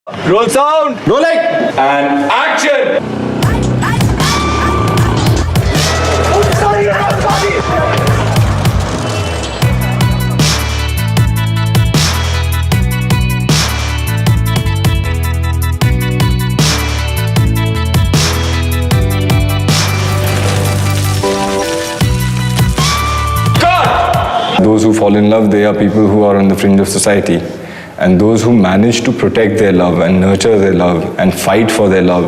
Roll sound. Rolling. And action. Those who fall in love, they are people who are on the fringe of society. And those who manage to protect their love and nurture their love and fight for their love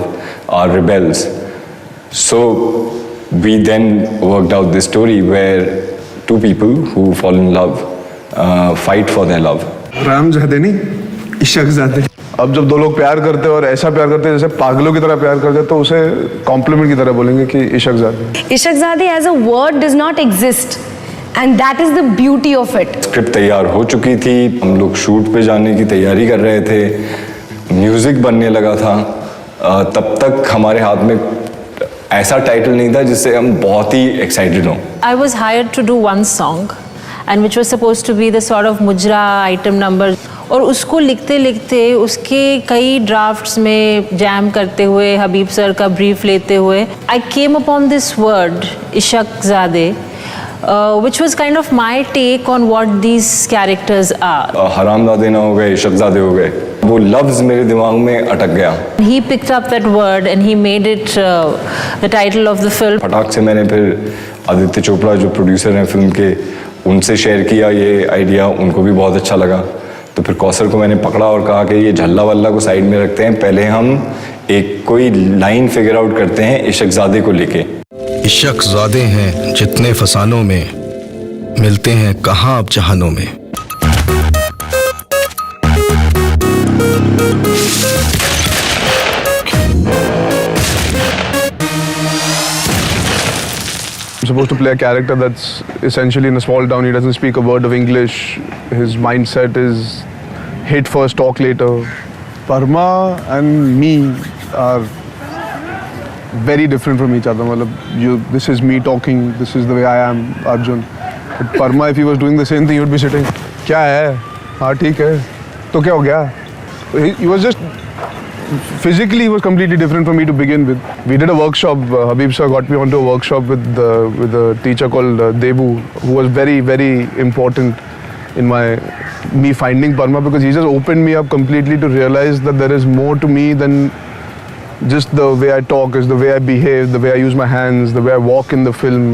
are rebels. So we then worked out this story where two people who fall in love fight for their love. रामज़ादे नहीं, इशकज़ादे। अब जब दो लोग प्यार करते हैं और ऐसा प्यार करते हैं जैसे पागलों की तरह प्यार करते हैं तो उसे कॉम्प्लीमेंट की तरह बोलेंगे कि इशकज़ादे। इशकज़ादे as a word does not exist. And that is the beauty of it. Script तैयार हो चुकी थी, हम लोग शूट पे जाने की तैयारी कर रहे थे, म्यूजिक बनने लगा था, तब तक हमारे हाथ में ऐसा टाइटल नहीं था जिससे हम बहुत ही एक्साइटेड हों। I was hired to do one song and which was supposed to be the sort of मुजरा item number और उसको लिखते लिखते उसके कई ड्राफ्ट्स में जैम करते हुए हबीब सर का ब्रीफ लेते हुए I came upon this word इशकज़ादे which was kind of my take on what these characters are. हरामज़ादे ना हो गए, इशकज़ादे हो गए, वो लफ्ज़ मेरे दिमाग में अटक गया। He picked up that word and he made it the title of the film. फटाक से मैंने फिर आदित्य चोपड़ा जो प्रोड्यूसर हैं फिल्म के, उनसे शेयर किया ये आइडिया, उनको भी बहुत अच्छा लगा। तो फिर कौसर को मैंने पकड़ा और कहा कि ये झल्ला वल्ला को साइड में रखते हैं, पहले हम एक कोई लाइन फिगर आउट करते हैं इशकज़ादे को लेके। इशकज़ादे हैं जितने फसानों में, मिलते हैं कहाँ अब जहानों में। I'm supposed to play a character that's essentially in a small town. He doesn't speak a word of English. His mindset is hit first, talk later. Parma and me are very different from each other. This is me talking, this is the way I am, Arjun. But Parma, if he was doing the same thing, he would be sitting, क्या है? हाँ ठीक है, तो क्या हो गया? He was just, physically he was completely different from me to begin with. We did a workshop, Habib sir got me onto a workshop with a teacher called Debu, who was very, very important in me finding Parma, because he just opened me up completely to realize that there is more to me than just the way I talk, is the way I behave, the way I use my hands, the way I walk in the film,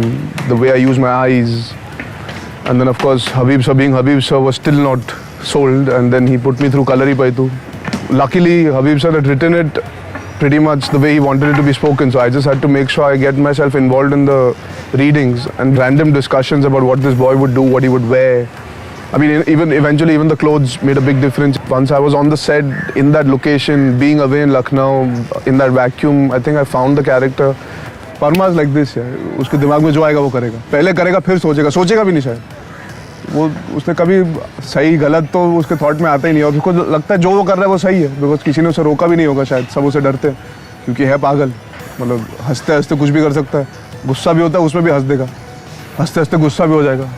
the way I use my eyes. And then of course Habib sir, being Habib sir, was still not sold, and then he put me through Kalari Paitu. Luckily Habib sir had written it pretty much the way he wanted it to be spoken, so I just had to make sure I get myself involved in the readings and random discussions about what this boy would do, what he would wear. I mean, eventually even the clothes made a big difference. Once I was on the set, in that location, being away in Lucknow, in that vacuum, I think I found the character. Parma is like this, यार. उसके दिमाग में जो आएगा वो करेगा. पहले करेगा फिर सोचेगा भी नहीं शायद. वो उसने कभी सही गलत तो उसके थॉट में आता ही नहीं, और उसको लगता है जो वो कर रहा है वो सही है, बिकॉज किसी ने उसे रोका भी नहीं होगा शायद, सब उसे डरते हैं क्योंकि है पागल, मतलब हंसते हंसते कुछ भी कर सकता है, गुस्सा भी होता है उसमें भी हंस देगा, हंसते हंसते गुस्सा भी हो जाएगा,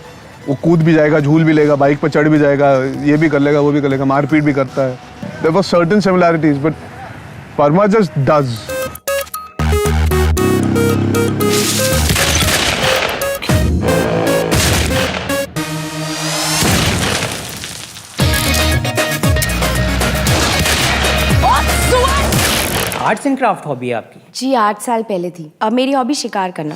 वो कूद भी जाएगा, झूल भी लेगा, बाइक पर चढ़ भी जाएगा, ये भी कर लेगा, वो भी कर लेगा, मारपीट भी करता है. There were certain similarities, but Parma just does. Arts and craft hobby है आपकी? जी 8 साल पहले थी. अब मेरी हॉबी शिकार करना.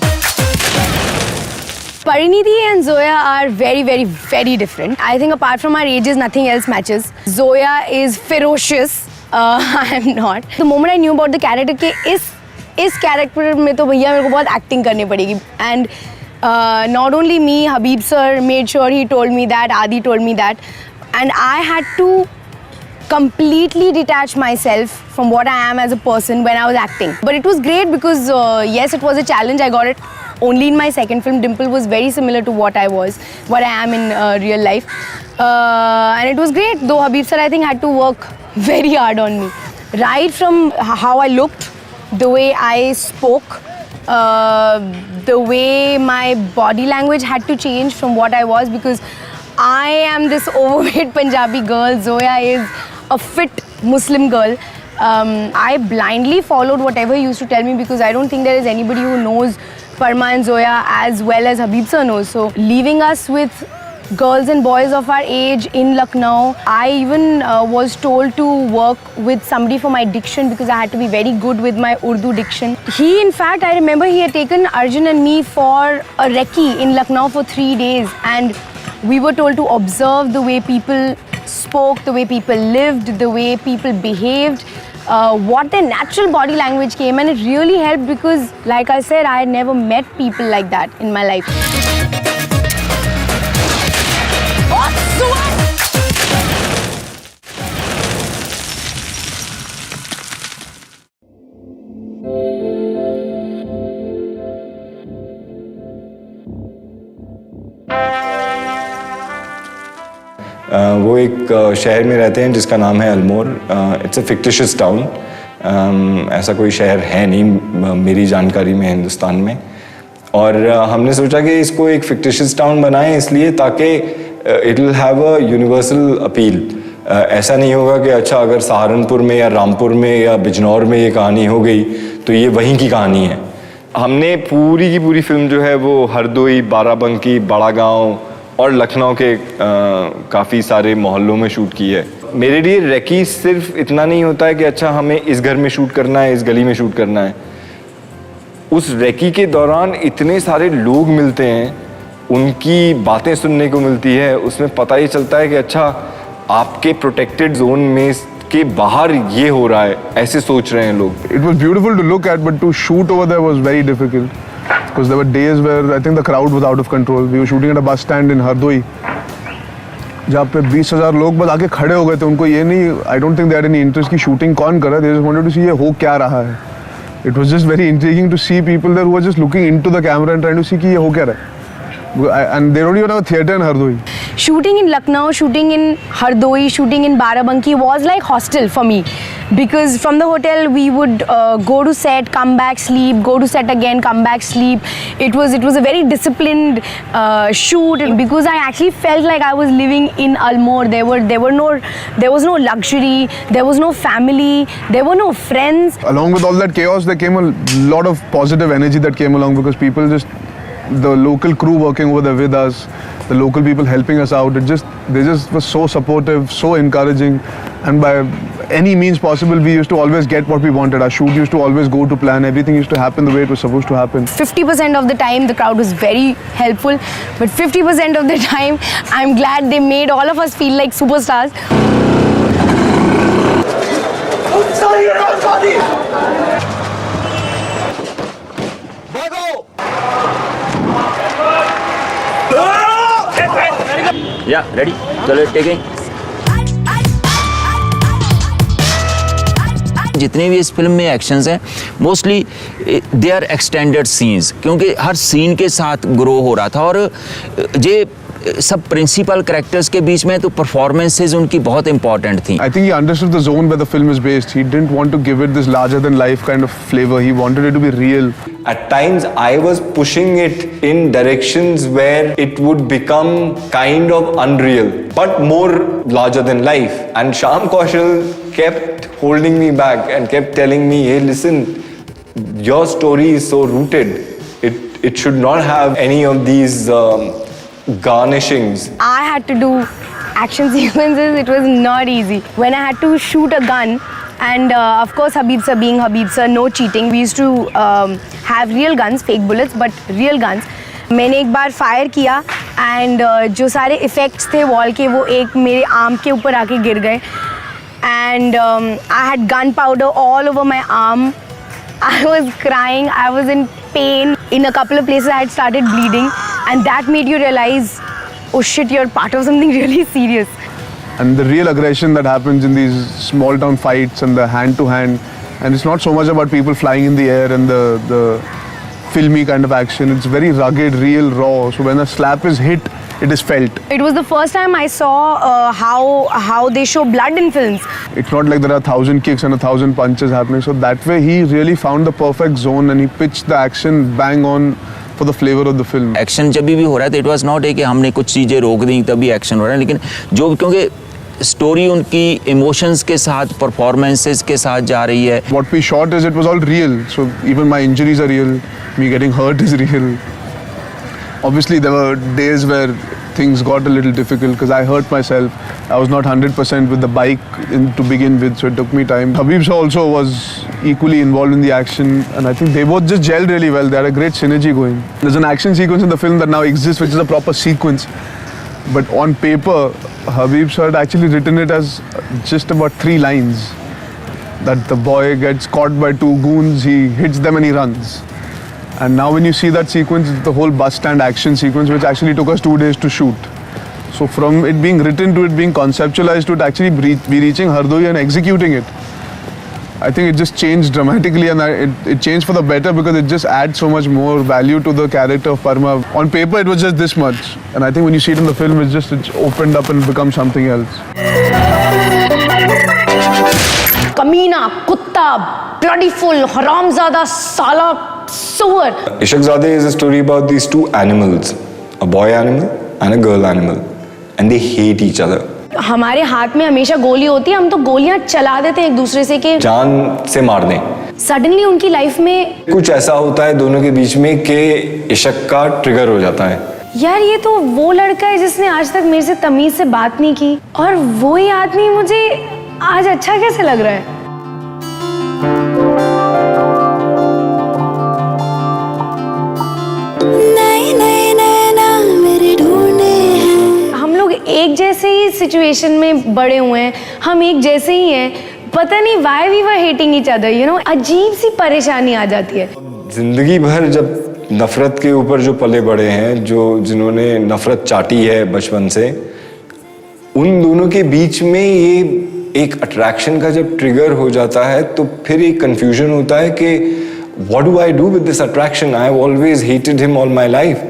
Parinidhi and Zoya are very, very, very different. I think apart from our ages, nothing else matches. Zoya is ferocious. I am not. The moment I knew about the character, कि इस character में तो भैया मेरे को बहुत acting करनी पड़ेगी. And not only me, Habib sir made sure he told me that, Adi told me that, and I had to completely detach myself from what I am as a person when I was acting. But it was great because yes, it was a challenge. I got it only in my second film. Dimple was very similar to what I am in real life, and it was great. Though Habib sir, I think, had to work very hard on me, right from how I looked, the way I spoke, the way my body language had to change from what I was, because I am this overweight Punjabi girl. Zoya is a fit Muslim girl. I blindly followed whatever he used to tell me because I don't think there is anybody who knows Parma and Zoya as well as Habib sir knows. So leaving us with girls and boys of our age in Lucknow, I even was told to work with somebody for my diction because I had to be very good with my Urdu diction. He, in fact, I remember he had taken Arjun and me for a recce in Lucknow for 3 days, and we were told to observe the way people spoke, the way people lived, the way people behaved, what their natural body language came, and it really helped because, like I said, I had never met people like that in my life. वो एक शहर में रहते हैं जिसका नाम है Almore. It's a fictitious town. ऐसा कोई शहर है नहीं मेरी जानकारी में हिंदुस्तान में. और हमने सोचा कि इसको एक फिक्टिशियस टाउन बनाएं इसलिए ताकि it will have a universal appeal. ऐसा नहीं होगा कि अच्छा अगर सहारनपुर में या रामपुर में या बिजनौर में ये कहानी हो गई तो ये वहीं की कहानी है. हमने पूरी की पूरी फिल्म जो है वो हरदोई, बाराबंकी, बड़ा गांव और लखनऊ के काफ़ी सारे मोहल्लों में शूट की है. मेरे लिए रेकी सिर्फ इतना नहीं होता है कि अच्छा हमें इस घर में शूट करना है, इस गली में शूट करना है. उस रेकी के दौरान इतने सारे लोग मिलते हैं, उनकी बातें सुनने को मिलती है, उसमें पता ही चलता है कि अच्छा आपके प्रोटेक्टेड जोन में के बाहर ये हो रहा है, ऐसे सोच रहे हैं लोग. It was beautiful to look at, but to shoot over there was very difficult. Because there were days where I think the crowd was out of control. We were shooting at a bus stand in Hardoi, जहाँ पे 20,000 लोग बस आके खड़े हो गए थे. उनको ये नहीं, I don't think they had any interest की shooting कौन कर रहा है. They just wanted to see ये हो क्या रहा है. It was just very intriguing to see people there who were just looking into the camera and trying to see कि ये हो क्या रहा है. And they don't even have a theatre in Hardoi. Shooting in Lucknow, shooting in Hardoi, shooting in Barabanki was like hostel for me. Because from the hotel we would go to set, come back, sleep, go to set again, come back, sleep. It was a very disciplined shoot because I actually felt like I was living in Almore. There was no luxury, there was no family, there were no friends. Along with all that chaos, there came a lot of positive energy that came along because people just, the local crew working over there with us, the local people helping us out, they just were so supportive, so encouraging, and by any means possible we used to always get what we wanted. Our shoot used to always go to plan, everything used to happen the way it was supposed to happen. 50% of the time the crowd was very helpful, but 50% of the time I'm glad they made all of us feel like superstars. Yeah, ready? चलो taking. जितने भी इस film में actions हैं mostly they are extended scenes, क्योंकि हर scene के साथ ग्रो हो रहा था. और ये सब प्रिंसिपल कैरेक्टर्स के बीच में तो परफॉर्मेंसेस उनकी बहुत इंपॉर्टेंट थी. I think he understood the zone where the film is based. He didn't want to give it this larger than life kind of flavor. He wanted it to be real. At times I was pushing it in directions where it would become kind of unreal, but more larger than life. And Shyam Kaushal kept holding me back and kept telling me, hey listen, your story is so rooted. It should not have any of these garnishings. I had to do action sequences. It was not easy. When I had to shoot a gun, and of course Habib sir being Habib sir, no cheating. We used to have real guns, fake bullets, but real guns. मैंने एक बार fire किया and जो सारे effects थे wall के वो एक मेरे आर्म के ऊपर आके गिर गए. And I had gunpowder all over my arm. I was crying, I was in pain. In a couple of places I had started bleeding, and that made you realize, oh shit, you're part of something really serious. And the real aggression that happens in these small town fights and the hand to hand, and it's not so much about people flying in the air and the filmy kind of action. It's very rugged, real, raw. So when a slap is hit, it is felt. It was the first time I saw how they show blood in films. It's not like there are 1,000 kicks and 1,000 punches happening. So that way he really found the perfect zone and he pitched the action bang on for the flavor of the film. Action जब भी हो रहा है तो it was not है कि हमने कुछ चीज़ें रोक दी तभी एक्शन हो रहा है, लेकिन जो क्योंकि स्टोरी उनकी इमोशंस के साथ, परफॉर्मेंसेस के साथ जा रही है। What we shot is it was all real. So even my injuries are real. Me getting hurt is real. Obviously there were days where things got a little difficult because I hurt myself. I was not 100% with the bike to begin with, so it took me time. Habib sir also was equally involved in the action, and I think they both just gelled really well. They had a great synergy going. There's an action sequence in the film that now exists, which is a proper sequence. But on paper, Habib sir had actually written it as just about 3 lines. That the boy gets caught by 2 goons, he hits them and he runs. And now when you see that sequence, it's the whole bus stand action sequence, which actually took us 2 days to shoot. So from it being written to it being conceptualized to it actually be reaching Hardoi and executing it, I think it just changed dramatically, and it changed for the better because it just adds so much more value to the character of Parma. On paper it was just this much, and I think when you see it in the film, it's opened up and become something else. कमीना, कुत्ता, bloody full, हरामजादा, साला, suwar. Ishaqzaade is a story about these 2 animals, a boy animal and a girl animal, and they hate each other. हमारे हाथ में हमेशा गोली होती है, हम तो गोलियां चला देते हैं एक दूसरे से कि जान से मार दें। सडनली उनकी लाइफ में कुछ ऐसा होता है दोनों के बीच में कि इश्क का ट्रिगर हो जाता है। यार ये तो वो लड़का है जिसने आज तक मेरे से तमीज से बात नहीं की, और वही आदमी मुझे आज अच्छा कैसे लग रहा है। हम लोग एक जैसे ही सिचुएशन में बड़े हुए हैं, हम एक जैसे ही हैं, पता नहीं why we were hating each other, you know, अजीब सी परेशानी आ जाती है। जिंदगी भर जब नफरत के ऊपर जो पले बड़े हैं, जिन्होंने नफरत चाटी है बचपन से, उन दोनों के बीच में ये एक अट्रैक्शन का जब ट्रिगर हो जाता है तो फिर एक कंफ्यूजन होता है कि what do I do with this attraction? I have always hated him all my life.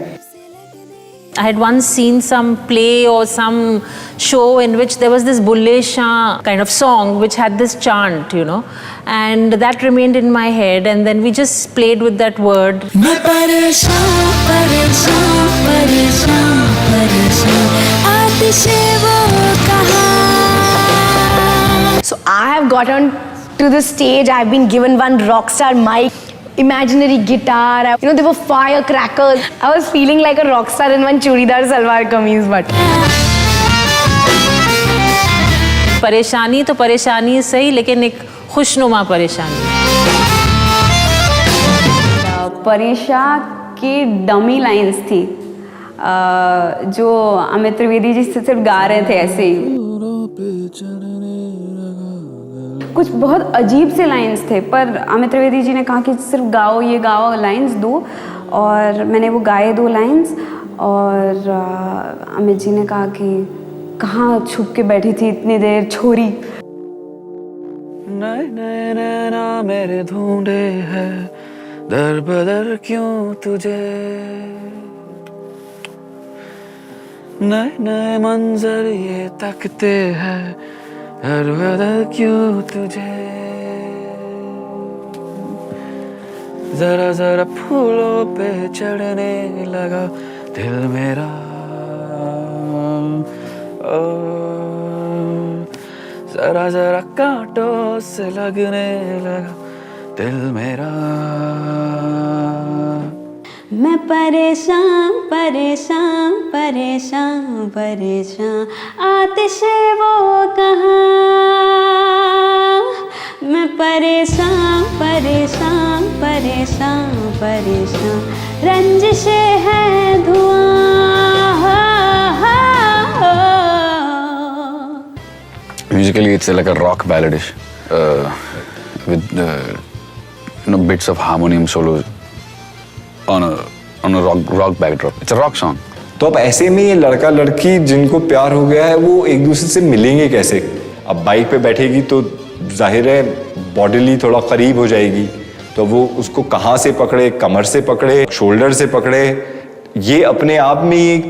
I had once seen some play or some show in which there was this Bulle Shah kind of song which had this chant, you know, and that remained in my head, and then we just played with that word. मैं परेशान परेशान परेशान परेशान आतिशे वो कहाँ। So I have gotten to the stage, I have been given one rock star mic, imaginary guitar, you know, there were firecrackers. I was feeling like a rock star in one churidar salwar kameez, but परेशानी तो परेशानी सही, लेकिन एक खुशनुमा परेशानी। परेशान की डमी लाइंस थी जो अमित त्रिवेदी जी सिर्फ गा रहे थे ऐसे ही, कुछ बहुत अजीब से लाइंस थे, पर अमित त्रिवेदी जी ने कहा कि सिर्फ गाओ, ये गाओ लाइंस 2, और मैंने वो गाए 2 लाइंस, और अमित जी ने कहा कि कहाँ छुप के बैठी थी इतनी देर छोरी। नए नए नैना मेरे ढूंढे हैं, दर बदर क्यों तुझे, नए नए मंजर ये तकते हैं, हर बदल क्यों तुझे, जरा जरा फूलों पे चढ़ने लगा दिल मेरा, ओ जरा जरा कांटों से लगने लगा दिल मेरा। मैं परेशान परेशान परेशान परेशान आतिशे वो कहाँ, मैं परेशान परेशान परेशान परेशान रंजिशे है धुआं। Musically, it's like a rock balladish with bits of harmonium solos on a rock backdrop. It's a rock song. तो अब ऐसे में ये लड़का लड़की जिनको प्यार हो गया है वो एक दूसरे से मिलेंगे कैसे? अब बाइक पे बैठेगी तो जाहिर है बॉडीली थोड़ा करीब हो जाएगी, तो वो उसको कहाँ से पकड़े, कमर से पकड़े, शोल्डर से पकड़े, ये अपने आप में एक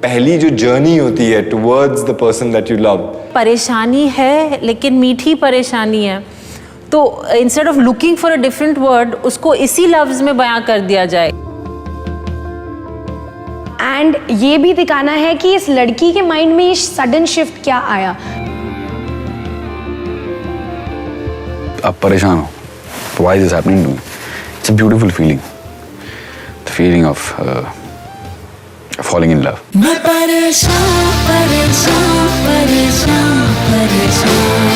पहली जो जर्नी होती है towards the person that you love. परेशानी है लेकिन मीठी परेशानी है, तो instead of looking for a different word उसको इसी लफ्ज में बयां कर दिया जाए। एंड ये भी दिखाना है कि इस लड़की के माइंड में ये सडन शिफ्ट क्या आया। आप परेशान हो, why is this happening to me? It's a beautiful feeling. The feeling of falling in love. मैं परेशान परेशान परेशान परेशान।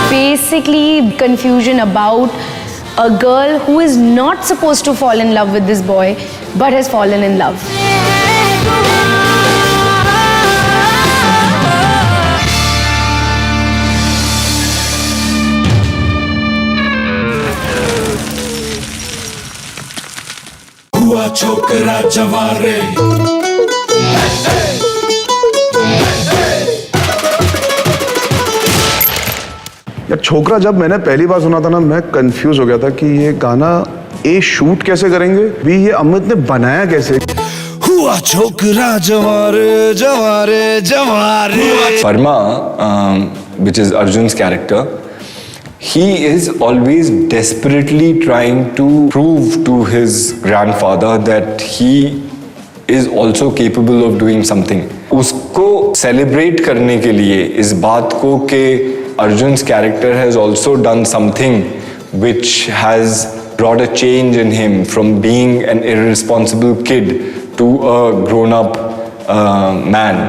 Basically, confusion about a girl who is not supposed to fall in love with this boy but has fallen in love. हुआ छोकरा जवारे यार छोकरा जब मैंने पहली बार सुना था ना, मैं कंफ्यूज हो गया था कि ये गाना ए शूट कैसे करेंगे, भी ये अमित ने बनाया कैसे। हुआ छोकरा जवारे जवारे जवारे। Parma, which is Arjun's character, he is always desperately trying to prove to his grandfather that he is also capable of doing something. उसको celebrate करने के लिए इस बात को कि Arjun's character has also done something which has brought a change in him from being an irresponsible kid to a grown-up man.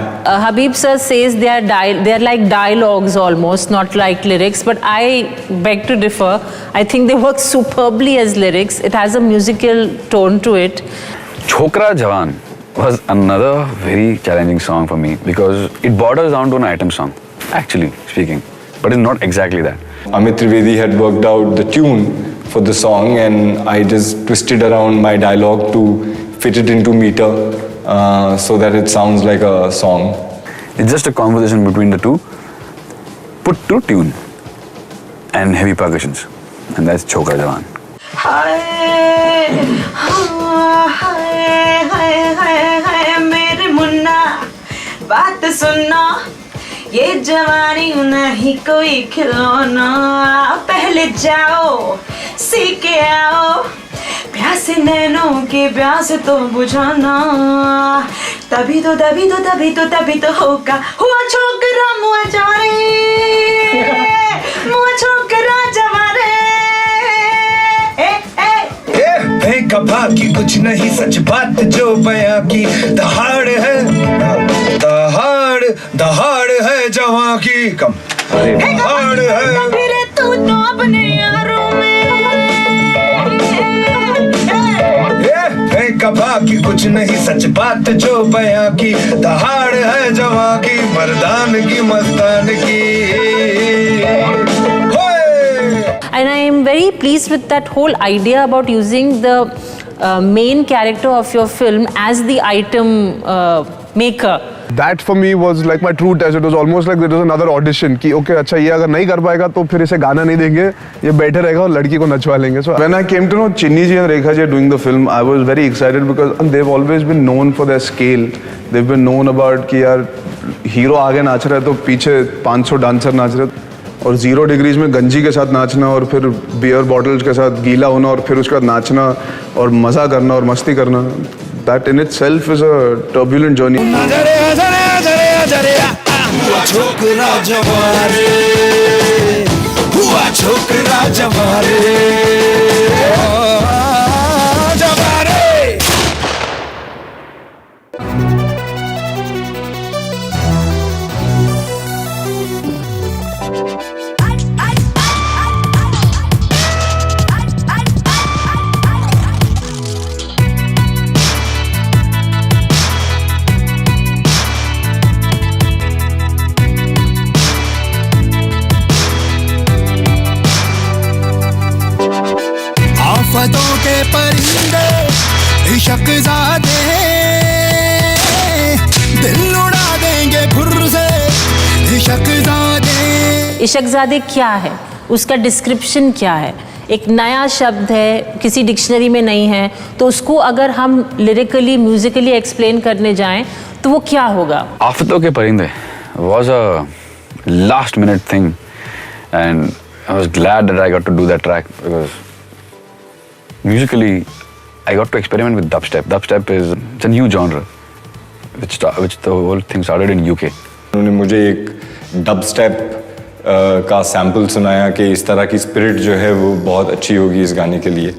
Habib sir says they are like dialogues almost, not like lyrics, but I beg to differ. I think they work superbly as lyrics. It has a musical tone to it. Chokra Jawan was another very challenging song for me because it borders down to an item song, actually speaking, but it's not exactly that. Amit Trivedi had worked out the tune for the song and I just twisted around my dialogue to fit it into meter so that it sounds like a song. It's just a conversation between the two, put to tune and heavy percussions, and that's Chokra Jawan. मेरे मुन्ना बात सुनना, ये जवानी नहीं कोई खिलौना, पहले जाओ सीख के आओ, प्यासे नैनों के प्यास तो बुझाना, तभी तो होगा हुआ छोकरा मुआ जवारे, मुआ छोकरा जवारे। कभा की कुछ नहीं सच बात जो बयां की, दहाड़ है दहाड़ है जवां की, कम दहाड़ है। फिर तू तो अपने यारों में कभा की कुछ नहीं सच बात जो बयां की, दहाड़ है जवां की, मर्दान की मस्तान की। And I am very pleased with that whole idea about using the main character of your film as the item maker. That for me was like my true test. It was almost like there was another audition कि okay अच्छा ये अगर नहीं कर पाएगा तो फिर इसे गाना नहीं देंगे, ये बैठे रहेगा और लड़की को नचवा लेंगे. So when I came to know Chinni ji and Rekha ji are doing the film, I was very excited because they've always been known for their scale. They've been known about कि यार hero आगे नाच रहा है तो पीछे 500 dancer नाच रहे हैं और 0 डिग्रीज में गंजी के साथ नाचना और फिर बियर बॉटल्स के साथ गीला होना और फिर उसके बाद नाचना और मजा करना और मस्ती करना. That in itself is a turbulent journey. हुआ छोकरा जवारे, हुआ छोकरा जवारे, जवारे। आफतों के परिंदे इशकज़ादे, दिल उड़ा देंगे फुर से इशकज़ादे। इशकज़ादे क्या है, उसका डिस्क्रिप्शन क्या है? एक नया शब्द है, किसी डिक्शनरी में नहीं है, तो उसको अगर हम लिरिकली म्यूजिकली एक्सप्लेन करने जाएं तो वो क्या होगा? आफतों के परिंदे was a last minute thing and I was glad that I got to do that track because musically I got to experiment with dubstep. Dubstep is it's a new genre which the whole thing started in UK. उन्होंने मुझे एक dubstep का sample सुनाया कि इस तरह की spirit जो है वो बहुत अच्छी होगी इस गाने के लिए.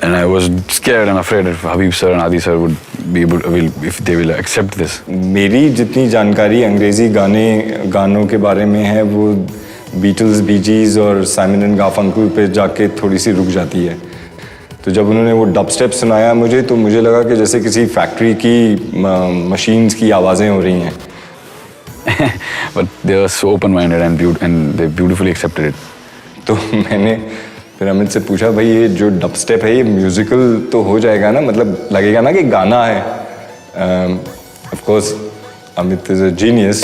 And I was scared and afraid if Habib sir and Adi sir would be able to, if they will accept this. मेरी जितनी जानकारी अंग्रेज़ी गानों के बारे में है वो बीटल्स, बी जीज और साइमन एंड गारफंकल पे जाके थोड़ी सी रुक जाती है. तो जब उन्होंने वो डब स्टेप सुनाया मुझे तो मुझे लगा कि जैसे किसी फैक्ट्री की मशीन्स की आवाज़ें हो रही हैं. But they were so open-minded and they beautifully accepted it. तो मैंने फिर अमित से पूछा भाई ये जो डब स्टेप है ये म्यूजिकल तो हो जाएगा ना, मतलब लगेगा ना कि गाना है. Of course Amit is a genius.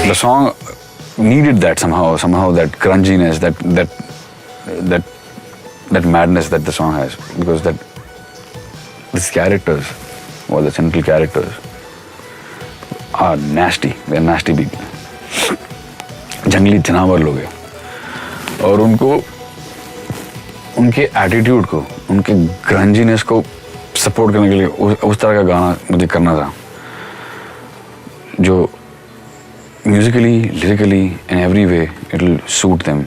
The song needed that somehow that grunginess, that madness that the song has, because these characters, or the central characters, are nasty. They're nasty people. जंगली जानवर लोग हैं और उनको उनके एटीट्यूड को, उनके ग्रंजीनेस को सपोर्ट करने के लिए उस तरह का गाना मुझे करना था जो musically, lyrically, in every way, it'll suit them,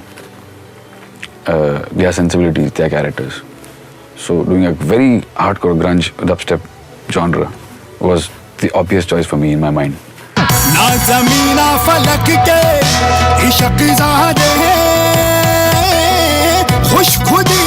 their sensibilities, their characters. So doing a very hardcore grunge dubstep genre was the obvious choice for me in my mind. ना ज़मीना फलक के इश्क ज़ादे हैं, खुश खुदी